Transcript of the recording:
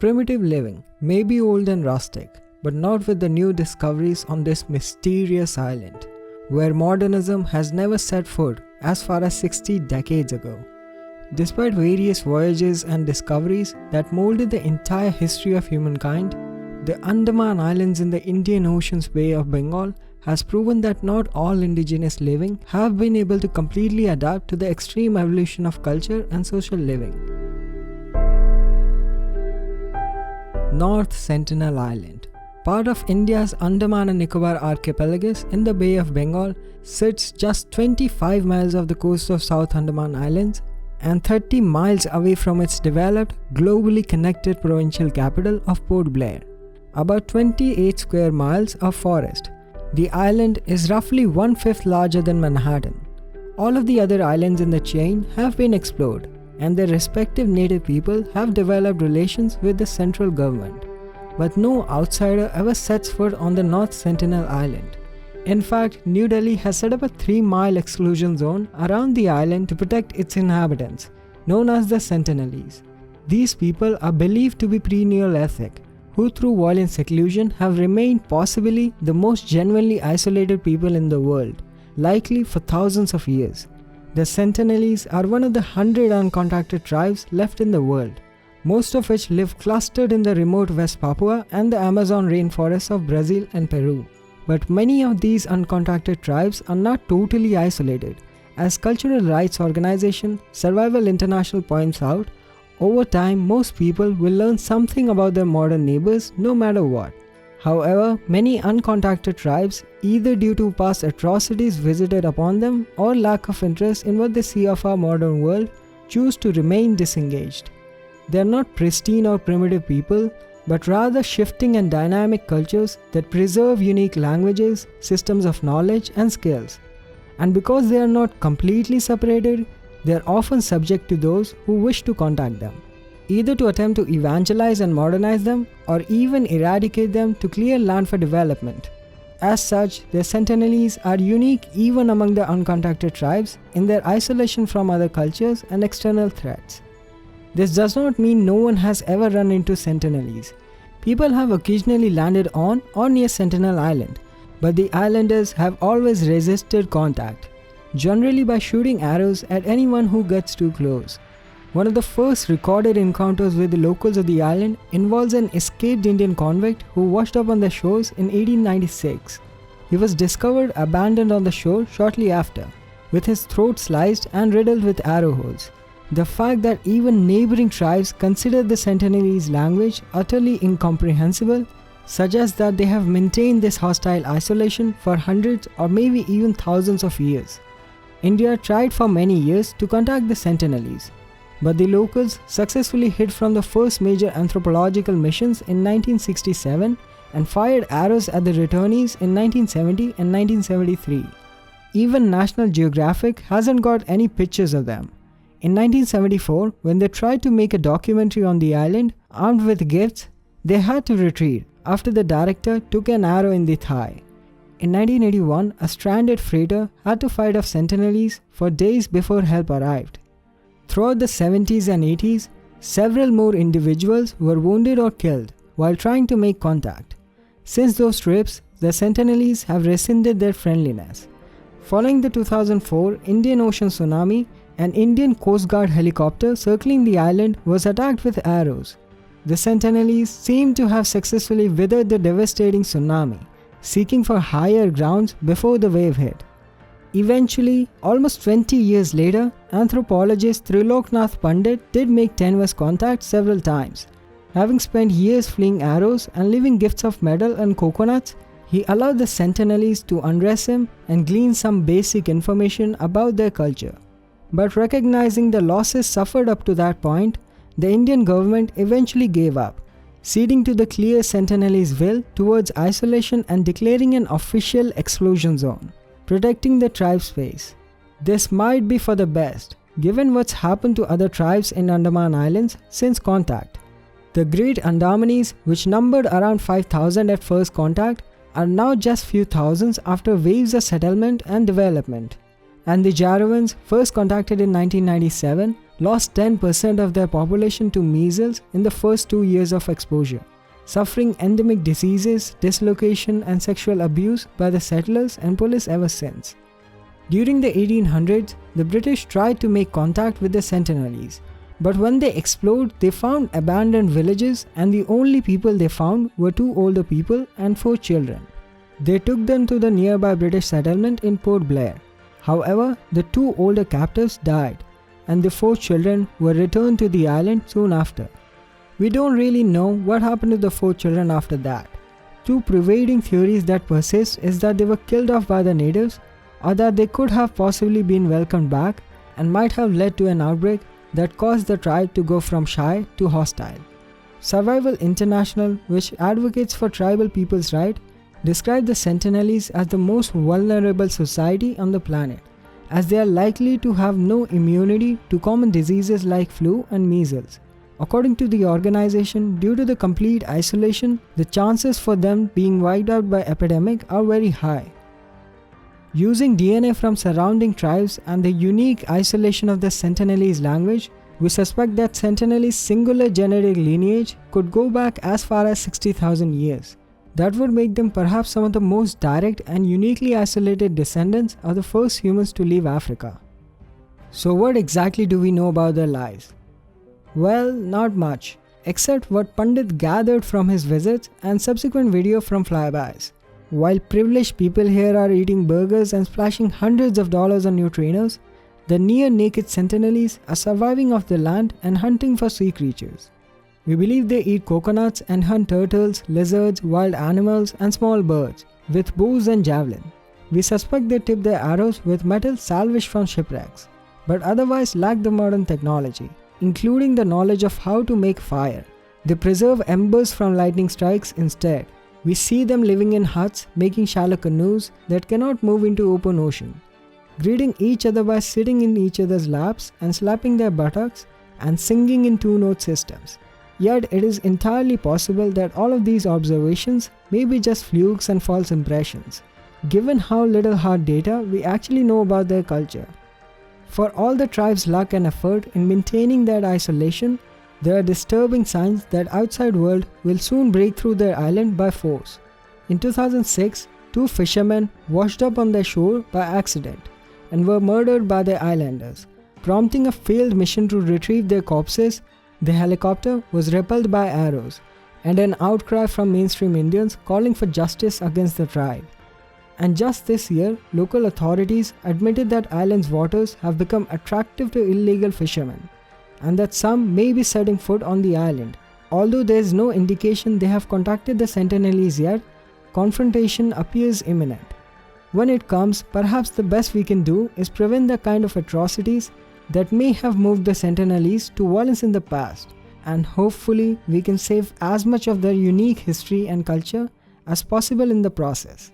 primitive living may be old and rustic, but not with the new discoveries on this mysterious island, where modernism has never set foot as far as 60 decades ago. Despite various voyages and discoveries that molded the entire history of humankind, the Andaman Islands in the Indian Ocean's Bay of Bengal has proven that not all indigenous living have been able to completely adapt to the extreme evolution of culture and social living. North Sentinel Island, part of India's Andaman and Nicobar archipelagos in the Bay of Bengal, sits just 25 miles off the coast of South Andaman Islands and 30 miles away from its developed, globally connected provincial capital of Port Blair. About 28 square miles of forest. The island is roughly 1/5 larger than Manhattan. All of the other islands in the chain have been explored, and their respective native people have developed relations with the central government. But no outsider ever sets foot on the North Sentinel Island. In fact, New Delhi has set up a 3-mile exclusion zone around the island to protect its inhabitants, known as the Sentinelese. These people are believed to be pre-Neolithic, who through violent seclusion have remained possibly the most genuinely isolated people in the world, likely for thousands of years. The Sentinelese are one of the 100 uncontacted tribes left in the world, most of which live clustered in the remote West Papua and the Amazon rainforests of Brazil and Peru. But many of these uncontacted tribes are not totally isolated. As cultural rights organization Survival International points out, over time most people will learn something about their modern neighbors no matter what. However, many uncontacted tribes, either due to past atrocities visited upon them or lack of interest in what they see of our modern world, choose to remain disengaged. They are not pristine or primitive people, but rather shifting and dynamic cultures that preserve unique languages, systems of knowledge and skills. And because they are not completely separated, they are often subject to those who wish to contact them, either to attempt to evangelize and modernize them or even eradicate them to clear land for development. As such, the Sentinelese are unique even among the uncontacted tribes in their isolation from other cultures and external threats. This does not mean no one has ever run into Sentinelese. People have occasionally landed on or near Sentinel Island, but the islanders have always resisted contact, generally by shooting arrows at anyone who gets too close. One of the first recorded encounters with the locals of the island involves an escaped Indian convict who washed up on the shores in 1896. He was discovered abandoned on the shore shortly after, with his throat sliced and riddled with arrow holes. The fact that even neighboring tribes consider the Sentinelese language utterly incomprehensible suggests that they have maintained this hostile isolation for hundreds or maybe even thousands of years. India tried for many years to contact the Sentinelese, but the locals successfully hid from the first major anthropological missions in 1967 and fired arrows at the returnees in 1970 and 1973. Even National Geographic hasn't got any pictures of them. In 1974, when they tried to make a documentary on the island armed with gifts, they had to retreat after the director took an arrow in the thigh. In 1981, a stranded freighter had to fight off Sentinelese for days before help arrived. Throughout the 70s and 80s, several more individuals were wounded or killed while trying to make contact. Since those trips, the Sentinelese have rescinded their friendliness. Following the 2004 Indian Ocean tsunami, an Indian Coast Guard helicopter circling the island was attacked with arrows. The Sentinelese seem to have successfully weathered the devastating tsunami, seeking for higher grounds before the wave hit. Eventually, almost 20 years later, anthropologist Triloknath Pandit did make tenuous contact several times. Having spent years fleeing arrows and leaving gifts of metal and coconuts, he allowed the Sentinelese to undress him and glean some basic information about their culture. But recognizing the losses suffered up to that point, the Indian government eventually gave up, ceding to the clear Sentinelese will towards isolation and declaring an official exclusion zone, protecting the tribe's space. This might be for the best, given what's happened to other tribes in Andaman Islands since contact. The Great Andamanese, which numbered around 5,000 at first contact, are now just few thousands after waves of settlement and development. And the Jarovans, first contacted in 1997, lost 10% of their population to measles in the first 2 years of exposure, suffering endemic diseases, dislocation, and sexual abuse by the settlers and police ever since. During the 1800s, the British tried to make contact with the Sentinelese, but when they explored, they found abandoned villages, and the only people they found were 2 older people and 4 children. They took them to the nearby British settlement in Port Blair. However, the 2 older captives died, and the 4 children were returned to the island soon after. We don't really know what happened to the 4 children after that. 2 prevailing theories that persist is that they were killed off by the natives, or that they could have possibly been welcomed back and might have led to an outbreak that caused the tribe to go from shy to hostile. Survival International, which advocates for tribal people's rights, described the Sentinelese as the most vulnerable society on the planet, as they are likely to have no immunity to common diseases like flu and measles. According to the organization, due to the complete isolation, the chances for them being wiped out by epidemic are very high. Using DNA from surrounding tribes and the unique isolation of the Sentinelese language, we suspect that Sentinelese singular genetic lineage could go back as far as 60,000 years. That would make them perhaps some of the most direct and uniquely isolated descendants of the first humans to leave Africa. So what exactly do we know about their lives? Well, not much, except what Pandit gathered from his visits and subsequent video from flybys. While privileged people here are eating burgers and splashing hundreds of dollars on new trainers, the near-naked Sentinelese are surviving off the land and hunting for sea creatures. We believe they eat coconuts and hunt turtles, lizards, wild animals, and small birds, with bows and javelin. We suspect they tip their arrows with metal salvaged from shipwrecks, but otherwise lack the modern technology, including the knowledge of how to make fire. They preserve embers from lightning strikes instead. We see them living in huts, making shallow canoes that cannot move into open ocean, greeting each other by sitting in each other's laps and slapping their buttocks, and singing in 2-note systems. Yet it is entirely possible that all of these observations may be just flukes and false impressions, given how little hard data we actually know about their culture. For all the tribe's luck and effort in maintaining that isolation, there are disturbing signs that outside world will soon break through their island by force. In 2006, 2 fishermen washed up on their shore by accident and were murdered by the islanders, prompting a failed mission to retrieve their corpses. The helicopter was repelled by arrows, and an outcry from mainstream Indians calling for justice against the tribe. And just this year, local authorities admitted that island's waters have become attractive to illegal fishermen, and that some may be setting foot on the island. Although there is no indication they have contacted the Sentinelese yet, confrontation appears imminent. When it comes, perhaps the best we can do is prevent the kind of atrocities that may have moved the Sentinelese to violence in the past, and hopefully we can save as much of their unique history and culture as possible in the process.